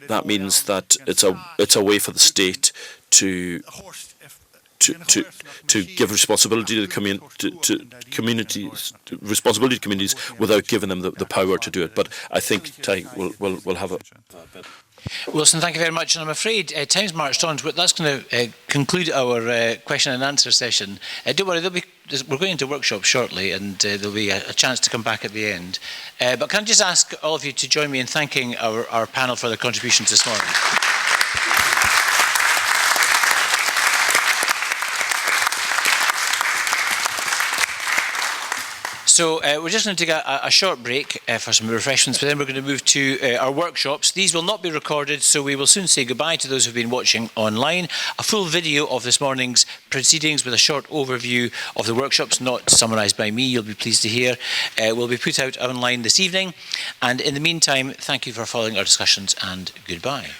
that means that it's a way for the state to give responsibility to the communities without giving them the power to do it. But I think Taig will have a. Wilson, thank you very much. And I'm afraid time's marched on, but that's going to conclude our question and answer session. Don't worry, we're going into workshops shortly, and there'll be a chance to come back at the end. But can I just ask all of you to join me in thanking our panel for their contributions this morning? So we're just going to take a short break for some refreshments, but then we're going to move to our workshops. These will not be recorded, so we will soon say goodbye to those who've been watching online. A full video of this morning's proceedings with a short overview of the workshops, not summarised by me, you'll be pleased to hear, will be put out online this evening. And in the meantime, thank you for following our discussions, and goodbye.